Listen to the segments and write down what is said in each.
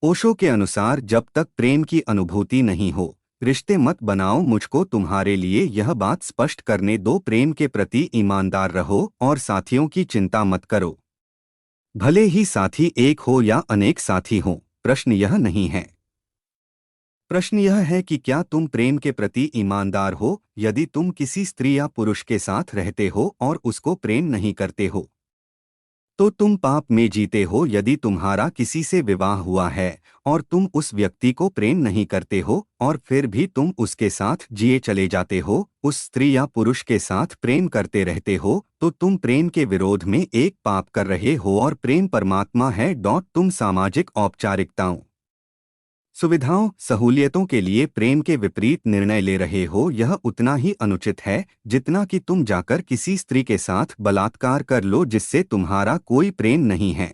ओशो के अनुसार जब तक प्रेम की अनुभूति नहीं हो, रिश्ते मत बनाओ। मुझको तुम्हारे लिए यह बात स्पष्ट करने दो, प्रेम के प्रति ईमानदार रहो और साथियों की चिंता मत करो। भले ही साथी एक हो या अनेक साथी हों, प्रश्न यह नहीं है। प्रश्न यह है कि क्या तुम प्रेम के प्रति ईमानदार हो। यदि तुम किसी स्त्री या पुरुष के साथ रहते हो और उसको प्रेम नहीं करते हो, तो तुम पाप में जीते हो। यदि तुम्हारा किसी से विवाह हुआ है और तुम उस व्यक्ति को प्रेम नहीं करते हो और फिर भी तुम उसके साथ जिए चले जाते हो, उस स्त्री या पुरुष के साथ प्रेम करते रहते हो, तो तुम प्रेम के विरोध में एक पाप कर रहे हो और प्रेम परमात्मा है। तुम सामाजिक औपचारिकताओं, सुविधाओं, सहूलियतों के लिए प्रेम के विपरीत निर्णय ले रहे हो। यह उतना ही अनुचित है जितना कि तुम जाकर किसी स्त्री के साथ बलात्कार कर लो जिससे तुम्हारा कोई प्रेम नहीं है।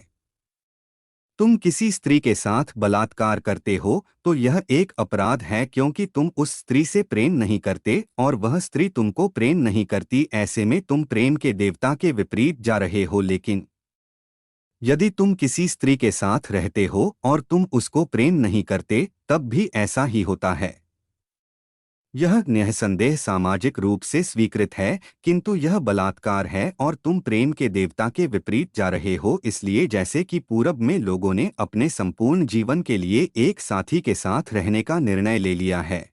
तुम किसी स्त्री के साथ बलात्कार करते हो तो यह एक अपराध है, क्योंकि तुम उस स्त्री से प्रेम नहीं करते और वह स्त्री तुमको प्रेम नहीं करती। ऐसे में तुम प्रेम के देवता के विपरीत जा रहे हो। लेकिन यदि तुम किसी स्त्री के साथ रहते हो और तुम उसको प्रेम नहीं करते, तब भी ऐसा ही होता है। यह निःसंदेह सामाजिक रूप से स्वीकृत है, किंतु यह बलात्कार है और तुम प्रेम के देवता के विपरीत जा रहे हो। इसलिए जैसे कि पूरब में लोगों ने अपने संपूर्ण जीवन के लिए एक साथी के साथ रहने का निर्णय ले लिया है,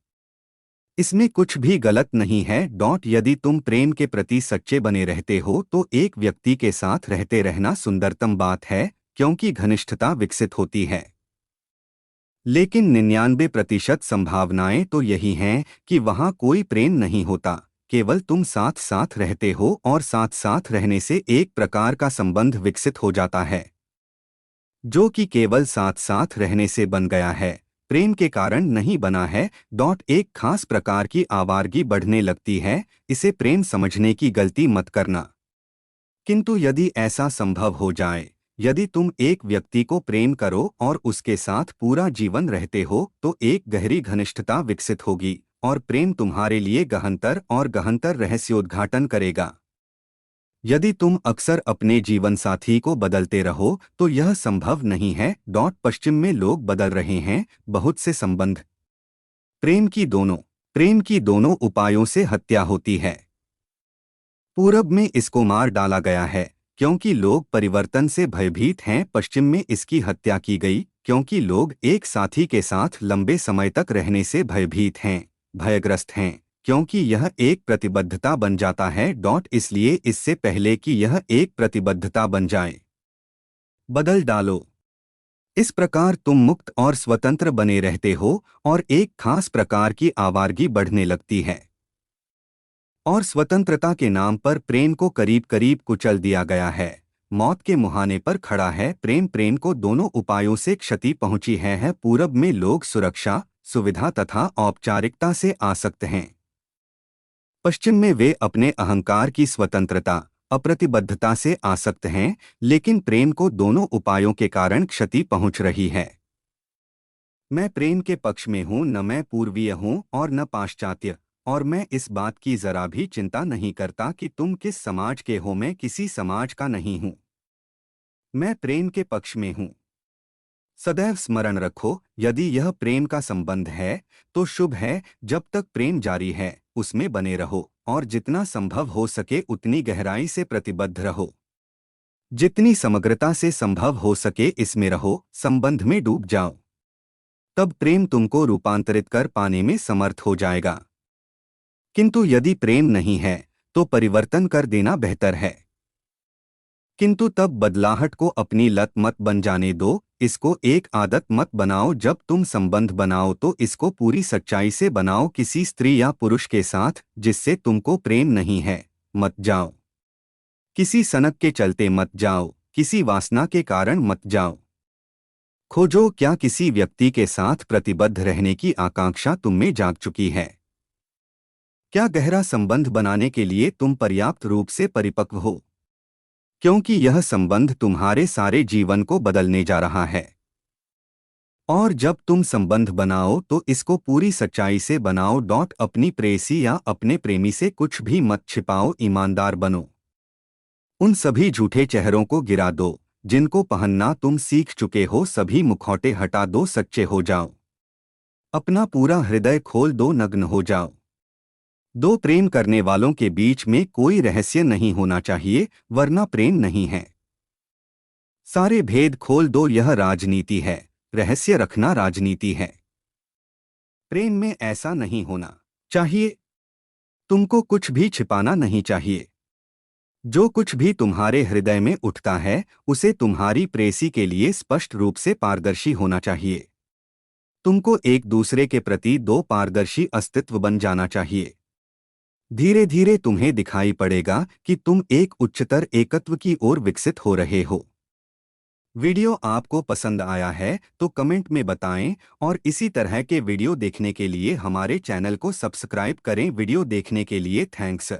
इसमें कुछ भी गलत नहीं है। यदि तुम प्रेम के प्रति सच्चे बने रहते हो तो एक व्यक्ति के साथ रहते रहना सुंदरतम बात है, क्योंकि घनिष्ठता विकसित होती है। लेकिन 99% संभावनाएं तो यही हैं कि वहां कोई प्रेम नहीं होता, केवल तुम साथ साथ रहते हो और साथ साथ रहने से एक प्रकार का संबंध विकसित हो जाता है, जो कि केवल साथ साथ रहने से बन गया है, प्रेम के कारण नहीं बना है। एक खास प्रकार की आवारगी बढ़ने लगती है, इसे प्रेम समझने की गलती मत करना। किंतु यदि ऐसा संभव हो जाए, यदि तुम एक व्यक्ति को प्रेम करो और उसके साथ पूरा जीवन रहते हो, तो एक गहरी घनिष्ठता विकसित होगी और प्रेम तुम्हारे लिए गहनतर और गहनतर रहस्योद्घाटन करेगा। यदि तुम अक्सर अपने जीवन साथी को बदलते रहो तो यह संभव नहीं है। पश्चिम में लोग बदल रहे हैं। बहुत से संबंध प्रेम की दोनों उपायों से हत्या होती है। पूरब में इसको मार डाला गया है क्योंकि लोग परिवर्तन से भयभीत हैं। पश्चिम में इसकी हत्या की गई क्योंकि लोग एक साथी के साथ लंबे समय तक रहने से भयभीत हैं, भयग्रस्त हैं, क्योंकि यह एक प्रतिबद्धता बन जाता है। इसलिए इससे पहले कि यह एक प्रतिबद्धता बन जाए, बदल डालो। इस प्रकार तुम मुक्त और स्वतंत्र बने रहते हो और एक खास प्रकार की आवारगी बढ़ने लगती है। और स्वतंत्रता के नाम पर प्रेम को करीब करीब कुचल दिया गया है, मौत के मुहाने पर खड़ा है। प्रेम को दोनों उपायों से क्षति पहुंची है। पूरब में लोग सुरक्षा, सुविधा तथा औपचारिकता से आसक्त हैं। पश्चिम में वे अपने अहंकार की स्वतंत्रता, अप्रतिबद्धता से आसक्त हैं, लेकिन प्रेम को दोनों उपायों के कारण क्षति पहुंच रही है। मैं प्रेम के पक्ष में हूं, न मैं पूर्वीय हूं और न पाश्चात्य, और मैं इस बात की जरा भी चिंता नहीं करता कि तुम किस समाज के हो। मैं किसी समाज का नहीं हूं, मैं प्रेम के पक्ष में हूं। सदैव स्मरण रखो, यदि यह प्रेम का संबंध है तो शुभ है। जब तक प्रेम जारी है उसमें बने रहो और जितना संभव हो सके उतनी गहराई से प्रतिबद्ध रहो। जितनी समग्रता से संभव हो सके इसमें रहो, संबंध में डूब जाओ। तब प्रेम तुमको रूपांतरित कर पाने में समर्थ हो जाएगा। किंतु यदि प्रेम नहीं है तो परिवर्तन कर देना बेहतर है। किंतु तब बदलाहट को अपनी लत मत बन जाने दो, इसको एक आदत मत बनाओ। जब तुम संबंध बनाओ तो इसको पूरी सच्चाई से बनाओ। किसी स्त्री या पुरुष के साथ जिससे तुमको प्रेम नहीं है मत जाओ। किसी सनक के चलते मत जाओ, किसी वासना के कारण मत जाओ। खोजो क्या किसी व्यक्ति के साथ प्रतिबद्ध रहने की आकांक्षा तुम में जाग चुकी है। क्या गहरा संबंध बनाने के लिए तुम पर्याप्त रूप से परिपक्व हो, क्योंकि यह संबंध तुम्हारे सारे जीवन को बदलने जा रहा है। और जब तुम संबंध बनाओ तो इसको पूरी सच्चाई से बनाओ। अपनी प्रेयसी या अपने प्रेमी से कुछ भी मत छिपाओ, ईमानदार बनो। उन सभी झूठे चेहरों को गिरा दो जिनको पहनना तुम सीख चुके हो सभी मुखौटे हटा दो, सच्चे हो जाओ। अपना पूरा हृदय खोल दो, नग्न हो जाओ। दो प्रेम करने वालों के बीच में कोई रहस्य नहीं होना चाहिए, वरना प्रेम नहीं है। सारे भेद खोल दो, यह राजनीति है। रहस्य रखना राजनीति है। प्रेम में ऐसा नहीं होना चाहिए। तुमको कुछ भी छिपाना नहीं चाहिए। जो कुछ भी तुम्हारे हृदय में उठता है उसे तुम्हारी प्रेसी के लिए स्पष्ट रूप से पारदर्शी होना चाहिए। तुमको एक दूसरे के प्रति दो पारदर्शी अस्तित्व बन जाना चाहिए। धीरे धीरे तुम्हें दिखाई पड़ेगा कि तुम एक उच्चतर एकत्व की ओर विकसित हो रहे हो। वीडियो आपको पसंद आया है तो कमेंट में बताएं और इसी तरह के वीडियो देखने के लिए हमारे चैनल को सब्सक्राइब करें। वीडियो देखने के लिए थैंक्स।